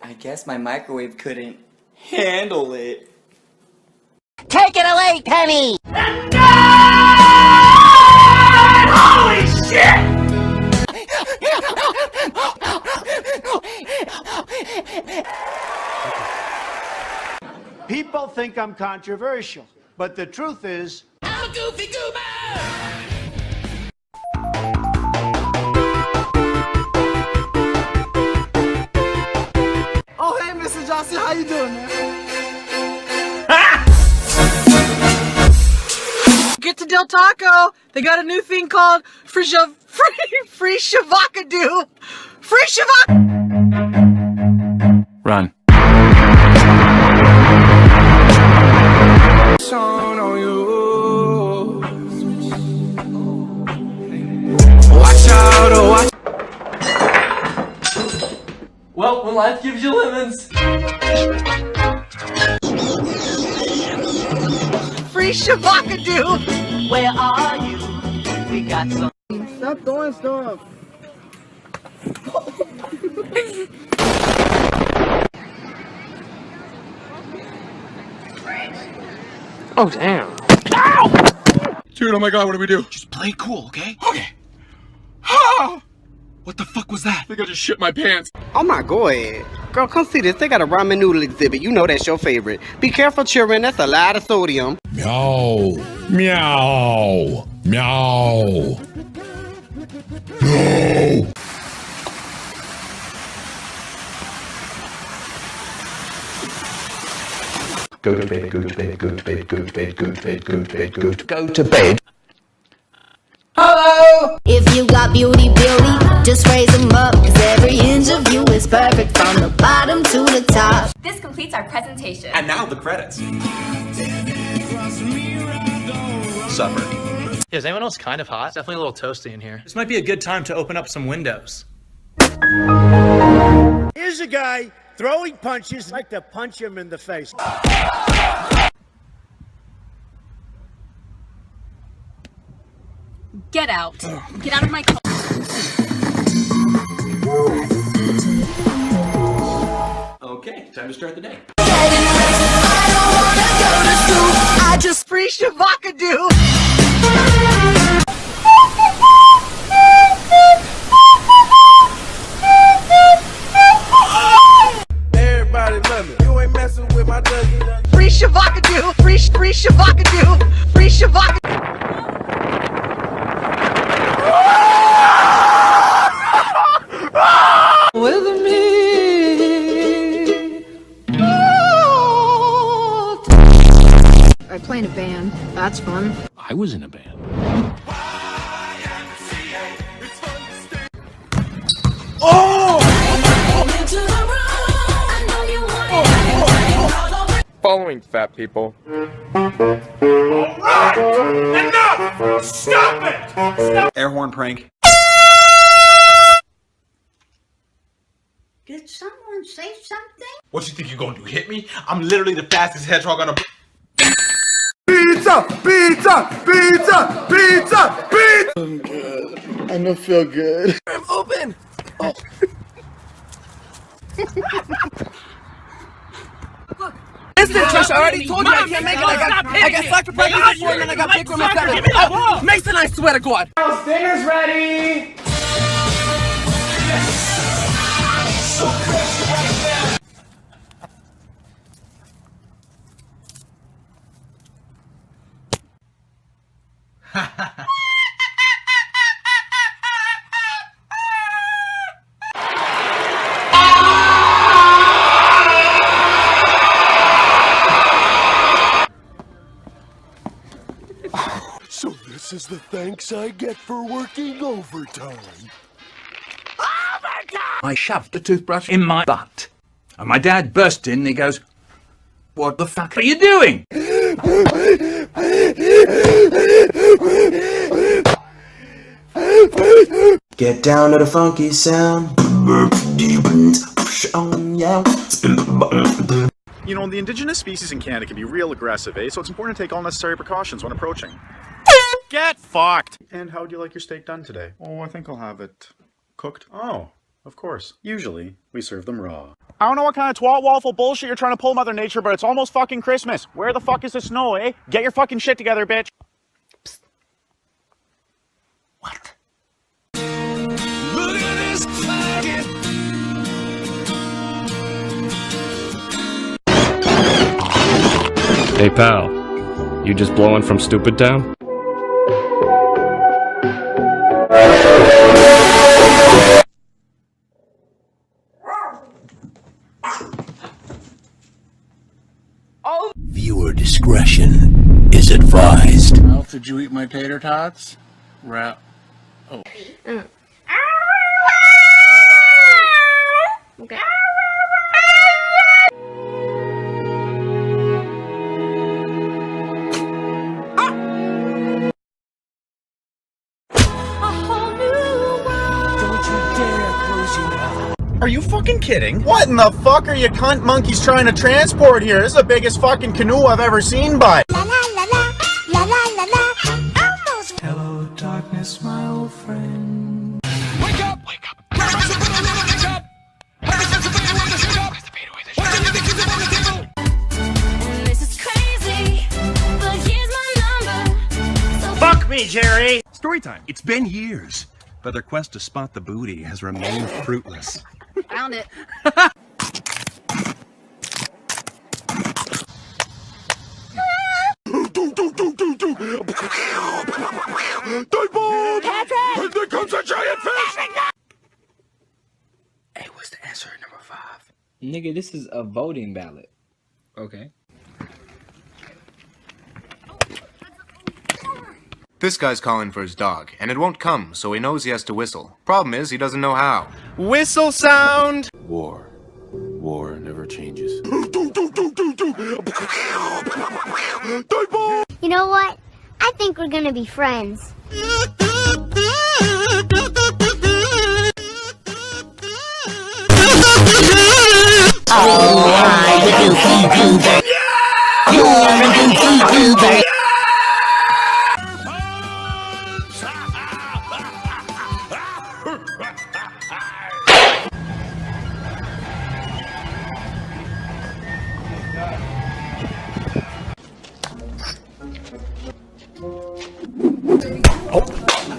I guess my microwave couldn't handle it. Take it away, Penny! Holy shit! People think I'm controversial, but the truth is, I'm a goofy goober! Oh, hey, Mr. Johnson, how you doing, man? Get to Del Taco. They got a new thing called free shavacadoo. Free shavacadoo. Run. Watch out, oh watch. Well, when life gives you lemons. Free shavacadoo. Where are you? We got some. Stop throwing stuff. Oh, damn. Ow! Dude, oh my god, what do we do? Just play cool, okay? Okay. Ah! What the fuck was that? I think I just shit my pants. Oh my god. Girl, come see this. They got a ramen noodle exhibit. You know that's your favorite. Be careful, children. That's a lot of sodium. Meow. Meow. Meow. No. Go to bed, go to bed, go to bed, go to bed, go to bed, go to bed, go to bed. Hello! If you got beauty, just raise them up, cause every inch of you is perfect from the bottom to the top. This completes our presentation. And now the credits. Suffer. Yeah, is anyone else kind of hot? It's definitely a little toasty in here. This might be a good time to open up some windows. here's a guy throwing punches. I'd like to punch him in the face. Get out. Get out of my car. Okay, time to start the day. I just free shavacadoo. Everybody love me. You ain't messing with my Dougie. Free shavacadoo. Free shavacadoo. Free shavacadoo. With me. I play in a band. That's fun. I was in a band. Following fat people. Enough! Stop it! Stop. Air horn prank. Did someone say something? What you think you're gonna do? Hit me? I'm literally the fastest hedgehog on a. Pizza! Pizza! Pizza! Pizza! Pizza! I'm good. I don't feel good. I'm open. Oh. Listen, Trish, I already told you I can't make it. I got soccer practice this morning and I got picked with my family. Oh, Mason, I swear to God. Dinner's ready! So this is the thanks I get for working overtime. I shoved the toothbrush in my butt. And my dad burst in and he goes, "What the fuck are you doing?" Get down to the funky sound. You know, the indigenous species in Canada can be real aggressive, eh? So it's important to take all necessary precautions when approaching. Get fucked! And how would you like your steak done today? Oh, I think I'll have it cooked. Oh, of course. Usually, we serve them raw. I don't know what kind of twat waffle bullshit you're trying to pull, Mother Nature, but it's almost fucking Christmas. Where the fuck is the snow, eh? Get your fucking shit together, bitch. Psst. What? Look at this faggot. Hey pal, you just blowing from Stupid Town? Viewer discretion is advised. Ralph, did you eat my tater tots? Oh. Okay. Are you fucking kidding? What in the fuck are you cunt monkeys trying to transport here? This is the biggest fucking canoe I've ever seen, bud. La la la la, la la la la, almost. Hello, darkness, my old friend. Wake up! Wake up! Wake up! This is crazy, but here's my number. Fuck me, Jerry! Story time. It's been years, but their quest to spot the booty has remained fruitless. Found it. And there comes a giant fish! Hey, what's the answer at number 5? Nigga, this is a voting ballot. Okay. This guy's calling for his dog, and it won't come, so he knows he has to whistle. Problem is, he doesn't know how. Whistle sound! War. War never changes. You know what? I think we're gonna be friends.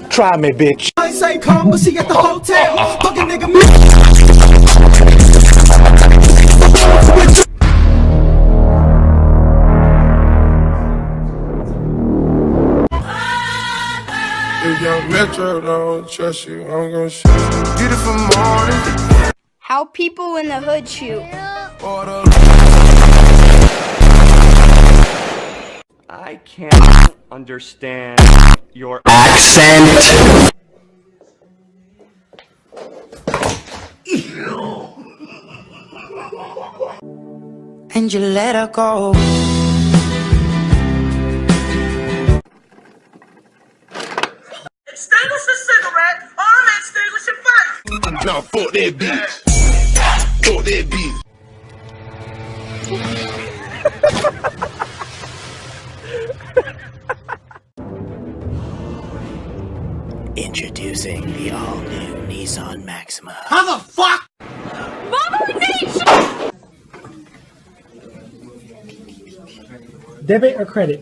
Try me, bitch. I say come, but she at the hotel. Fucking nigga. If young Metro don't trust you, I'm gonna shoot. Beautiful morning. How people in the hood shoot. I can't understand your accent. And you let her go. Extinguish the cigarette, or I'm extinguishing fire. Now fuck that bitch. Fuck that bitch. Introducing the all-new Nissan Maxima. How the fuck? Mother Nature! Debit or credit?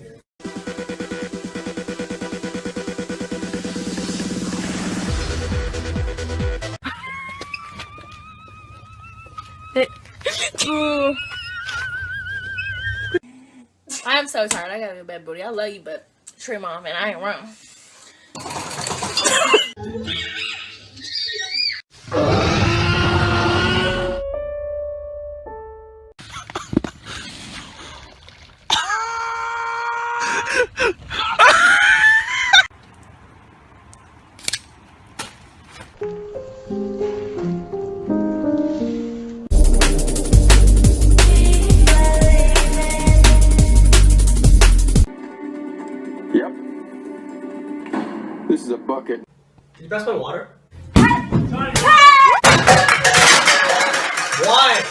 I'm so tired. I gotta go to bed, booty. I love you, but Tree Mom, and I ain't wrong. This is a bucket. Can you pass my water? Why?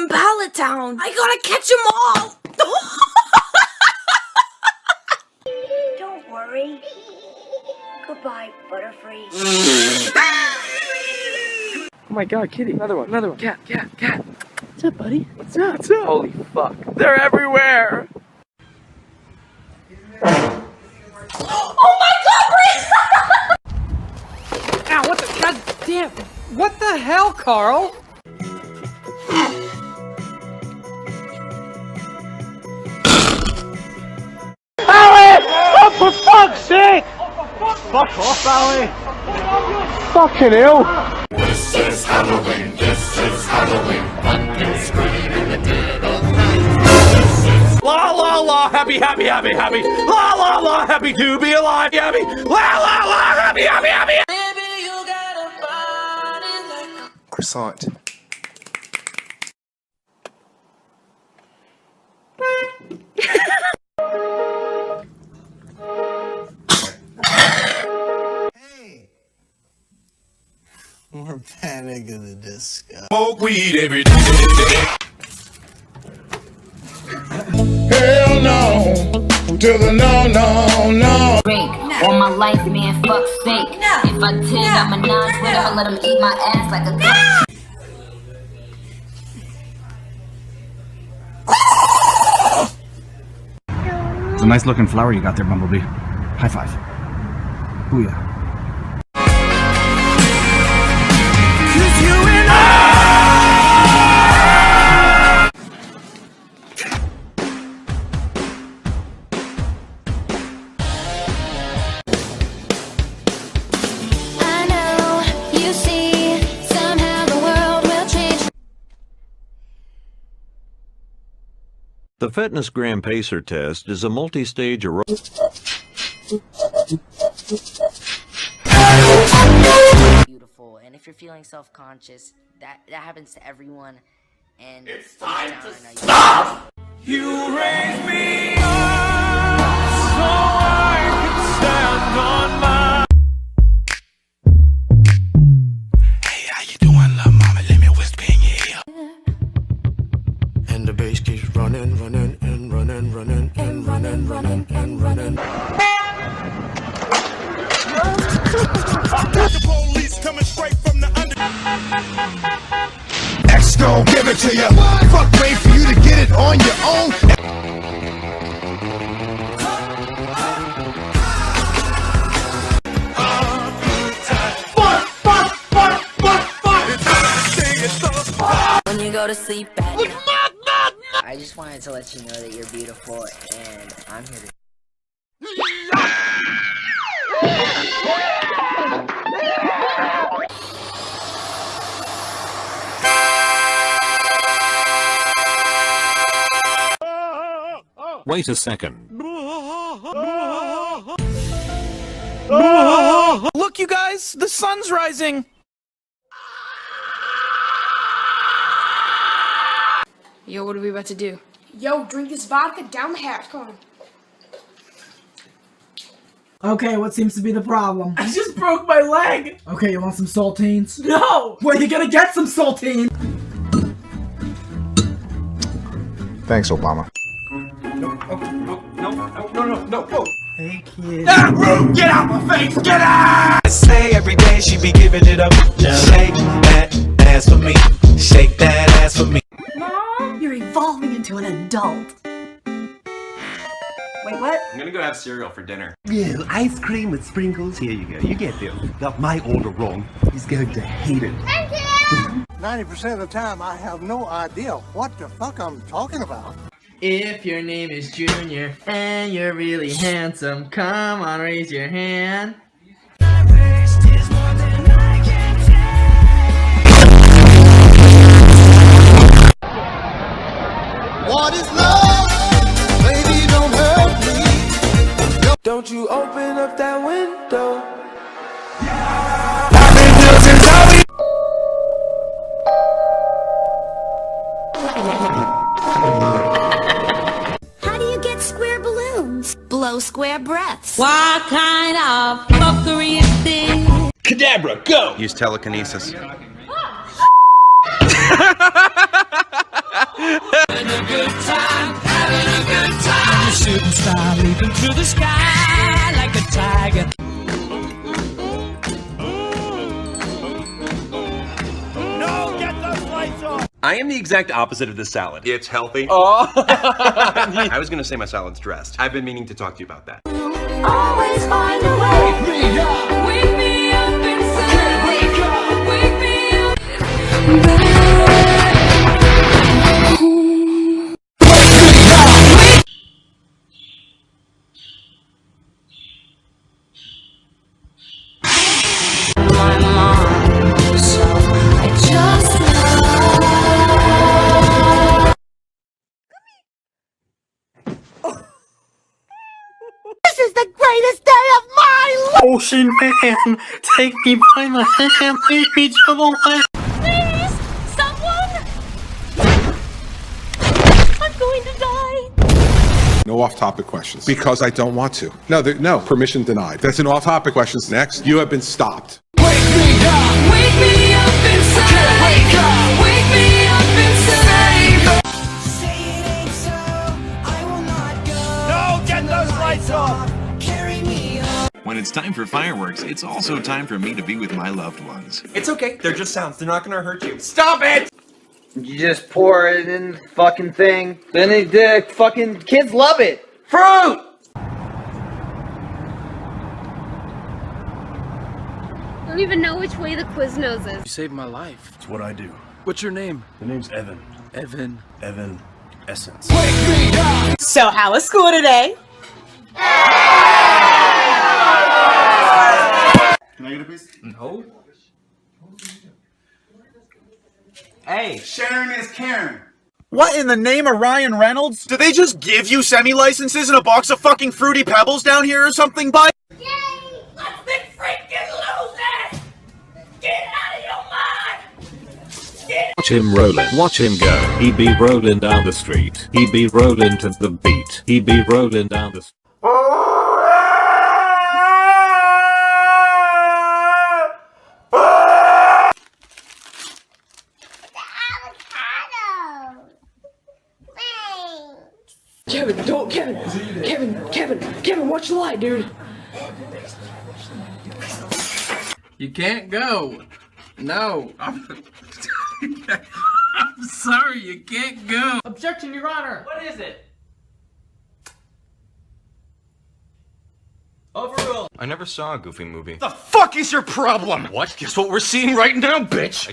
from Pallet Town. I gotta catch them all. Don't worry. Goodbye, Butterfree. Oh my god, kitty. Another one. Cat. What's up, buddy? What's up? Holy fuck. They're everywhere! Oh my god, Reese! Ow, what the god damn. What the hell, Carl? Allie! Oh, for fuck's sake! Fuck off, Allie! Fucking hell! This is Halloween, this is Halloween. Pumpkin scream in the dead of night. La la la, happy. La la la, happy to be alive, happy. La la la, happy. Baby, you got a body like a Croissant. More Panic at the Disco. Smoke weed every day. Hell no, to the no. All my life, man, fuck's sake. If I 10, I'm a 9, I'ma let him eat my ass like a cock. It's a nice looking flower you got there, Bumblebee. High five. Booyah. The Fitness Gram Pacer test is a multi-stage beautiful, and if you're feeling self-conscious, that happens to everyone, and it's time to stop! You raise me up so I can stand on my... Hey, how you doing, little mama? Let me whisper in your ear. And the bass keeps running. The police coming straight from the under. X gon' give it to you. Fuck, wait for you to get it on your own. When you go to sleep at night, I just wanted to let you know that you're beautiful, and I'm here to... Wait a second. Look, you guys, the sun's rising. Yo, what are we about to do? Yo, drink this vodka down the hatch. Come on. Okay, what seems to be the problem? I just broke my leg. Okay, you want some saltines? No. Well, you're gonna get some saltines. Thanks, Obama. No. Hey, kid. Get out my face! Get out! I say every day she be giving it up. Shake that ass for me. Shake that ass for me. Mom, you're evolving into an adult. Wait, what? I'm gonna go have cereal for dinner. Yeah, ice cream with sprinkles. Here you go. You get this. Got my order wrong. He's going to hate it. 90% of the time, I have no idea what the fuck I'm talking about. If your name is Junior and you're really handsome, come on, raise your hand. What is love? Baby, don't hurt me. Don't you open up that window. How do you get square balloons? Blow square breaths. What kind of fuckery is this? Cadabra, go! Use telekinesis. Having a good time, having a good time. A shooting star leaping through the sky like a tiger. No, get those lights off! I am the exact opposite of this salad. It's healthy. Oh. I was gonna say my salad's dressed. I've been meaning to talk to you about that. Always find a way. Wake me up. Wake me up inside. Wake up. Wake me up. My mom, so I just This is the greatest day of my life! Ocean Man, take me by the hand, lead me to the land. Please, someone! I'm going to die. No off-topic questions. Because I don't want to. No, permission denied. That's an off-topic questions. Next, you have been stopped. Wake me up! Wake me up inside! Wake up! Wake me up inside! Say it ain't so, I will not go. No, get those lights off! Carry me on. When it's time for fireworks, it's also time for me to be with my loved ones. It's okay. They're just sounds. They're not gonna hurt you. Stop it! You just pour it in the fucking thing. Then the fucking kids love it. Fruit! I don't even know which way the Quiznos is. You saved my life. It's what I do. What's your name? The name's Evan. Evan. Evan Essence. So how was school today? Can I get a piece? No. Hey, Sharon is Karen. What in the name of Ryan Reynolds? Did they just give you semi-licenses and a box of fucking Fruity Pebbles down here or something, bud? Yay! Let's be freaking losers! Get out of your mind! Get Watch him rollin', watch him go. He be rollin' down the street. He be rollin' to the beat. He be rollin' down the street. Kevin, watch the light, dude. You can't go. No. I'm sorry, you can't go. Objection, Your Honor. What is it? Overruled. I never saw a Goofy movie. The fuck is your problem? What? Guess what we're seeing right now, bitch?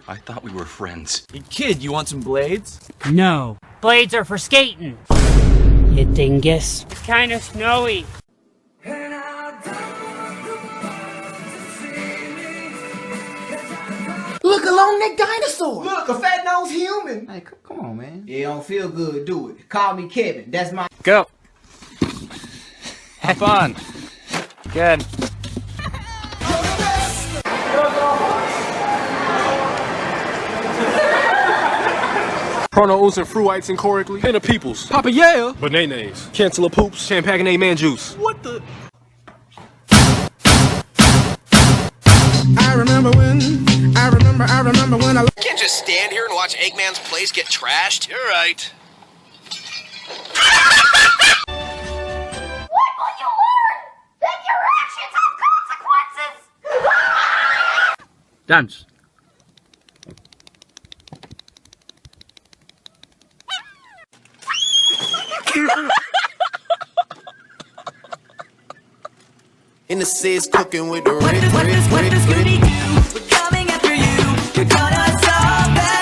I thought we were friends. Hey kid, you want some blades? No. Blades are for skating. You dingus. It's kind of snowy. Look along that dinosaur. Look, a fat-nosed human. Hey, come on, man. It don't feel good, do it. Call me Kevin. That's my... Go. Have fun. Good. Prono and fruites incorrectly. Pin of peoples. Papa yeah. Bananas. Cancel of poops. Champagne man juice. What the? I remember when I Can't just stand here and watch Eggman's place get trashed. You're right. What will you learn? That your actions have consequences! Dance. In the seas cooking with the red. We're coming after you. You're gonna solve that.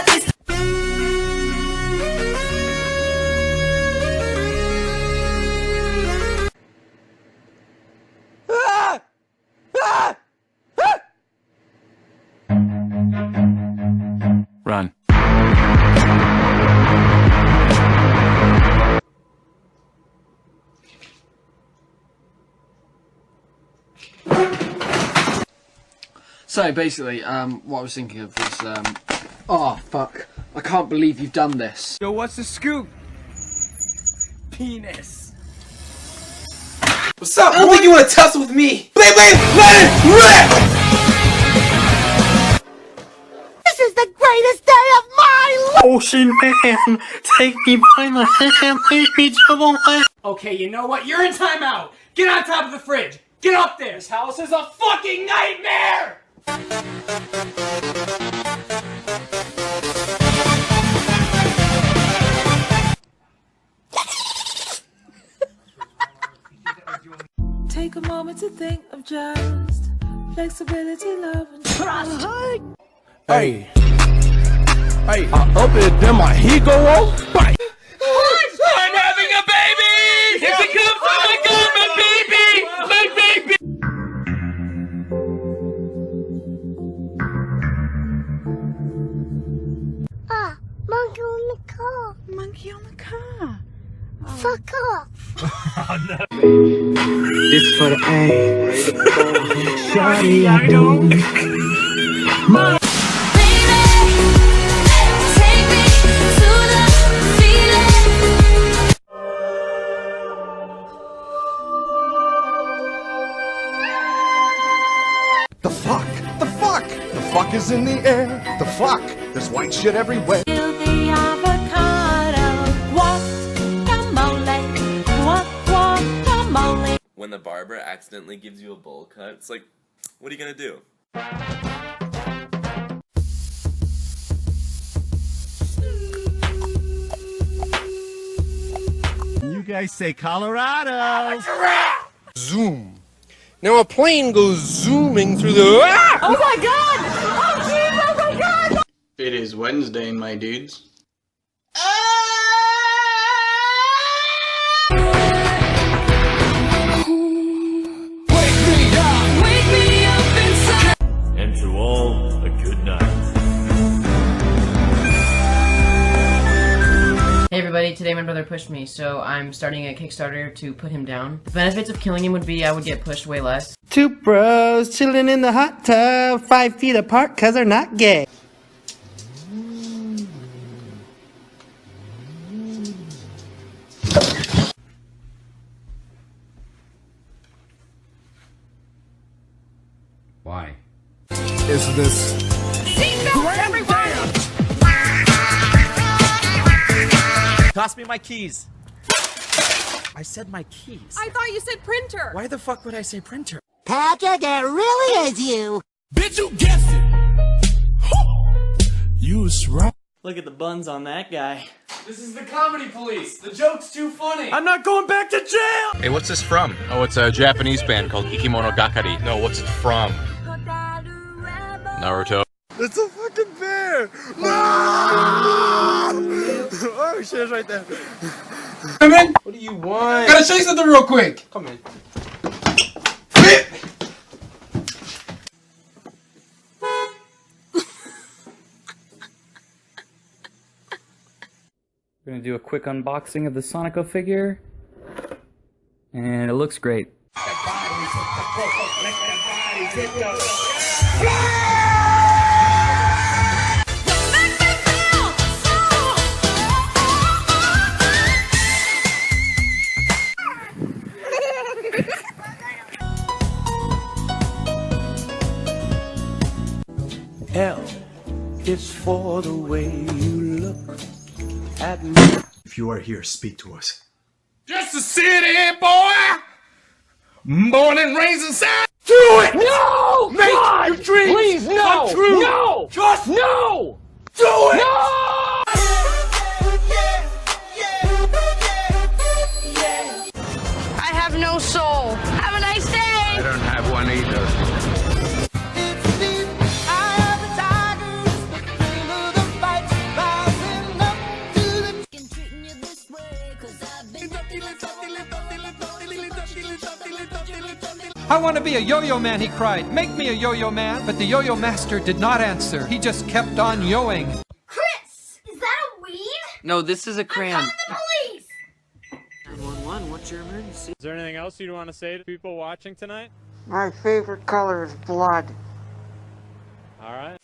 Run. So basically, what I was thinking of was, oh fuck, I can't believe you've done this. Yo, what's the scoop? Penis. What's up? I don't think you want to tussle with me. Wait, let it rip! This is the greatest day of my life! Ocean man, take me by my hand, lead me to the land. Okay, you know what? You're in timeout. Get on top of the fridge. Get up there. This house is a fucking nightmare. Take a moment to think of just flexibility, love, and trust. Hey. Hey, I up it, then my heat go off. Bite. I'm having a baby! Here it comes! Oh my god, my baby! My baby! Ah, monkey on the car. Monkey on the car. Fuck off. This for the A. Shawty, I don't. The fuck? The fuck? The fuck is in the air. The fuck? There's white shit everywhere. The avocado. Guacamole. When the barber accidentally gives you a bowl cut, it's like, what are you gonna do? You guys say Colorado. Zoom. Now a plane goes zooming through the. Oh my god! Oh jeez! Oh my god! It is Wednesday, my dudes. And to all, a good night. Hey everybody, today my brother pushed me, so I'm starting a Kickstarter to put him down. The benefits of killing him would be I would get pushed way less. Two bros chilling in the hot tub, 5 feet apart cause they're not gay. Why? Is this Toss me my keys. I said my keys. I thought you said printer. Why the fuck would I say printer? Patrick, it really is you. Bitch, you guessed it. You was right. Look at the buns on that guy. This is the comedy police. The joke's too funny. I'm not going back to jail! Hey, what's this from? Oh, it's a Japanese band called Ikimono Gakari. No, what's it from? Naruto. It's a fucking bear! No! Oh shit, it's right there. Come in! What do you want? Gotta show you something real quick! Come in. We're gonna do a quick unboxing of the Sonico figure. And it looks great. L is for the way you look at me. If you are here, speak to us. Just a city boy, born and raised inside. Do it! No! Make God! your dreams Please, no! come true. No! Just No! do it! No! I have no soul. Have a nice day. I don't have one either. I want to be a yo-yo man, he cried. Make me a yo-yo man. But the yo-yo master did not answer. He just kept on yoing. Chris, is that a weed? No, this is a crayon. The police. 911, what's your emergency? Is there anything else you'd want to say to people watching tonight? My favorite color is blood. All right.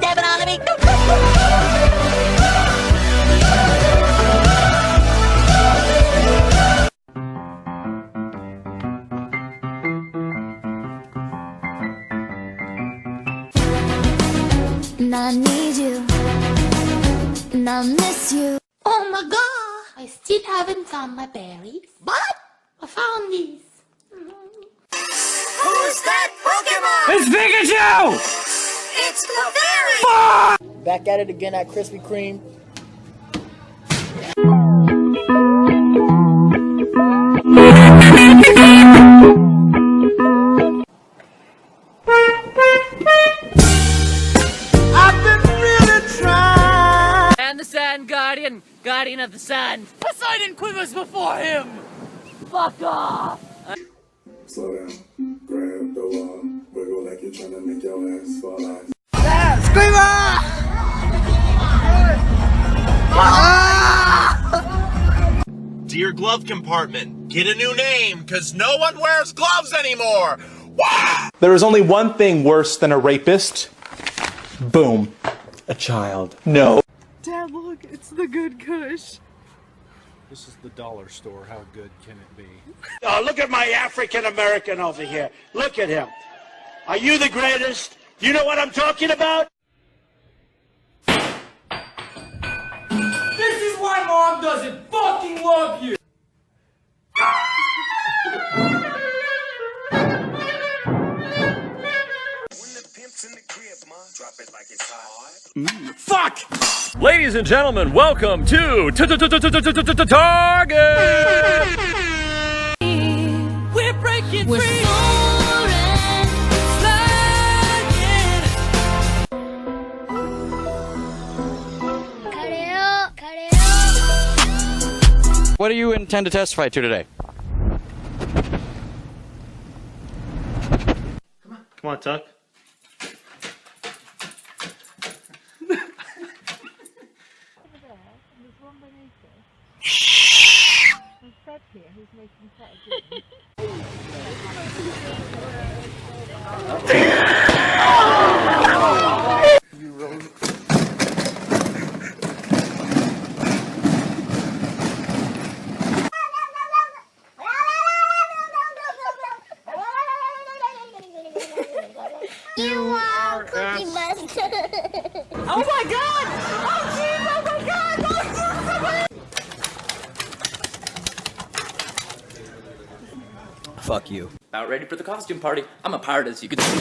And I need you. and I miss you. Oh my god, I still haven't found my berries, but I found these. Who's that Pokemon? It's Pikachu! It's Clefairy! Fuck! Back at it again at Krispy Kreme. I've been really trying. And the Sun Guardian, Guardian of the Sun. Poseidon quivers before him. Fuck off. Slow down. Grab the wall. Wiggle like you're trying to make your ass fall out. Dear glove compartment, get a new name, cause no one wears gloves anymore! There is only one thing worse than a rapist. Boom. A child. No. Dad, look, it's the good Kush. This is the dollar store. How good can it be? Oh, look at my African American over here. Look at him. Are you the greatest? You know what I'm talking about? This is why Mom doesn't fucking love you! Fuck! Ladies and gentlemen, welcome to Target! We're breaking We're free. What do you intend to testify to today? Come on, Tuck. You are Cookie Monster. Oh my god! Oh jeez! Oh my god! Fuck you. About ready for the costume party. I'm a pirate, as you can see.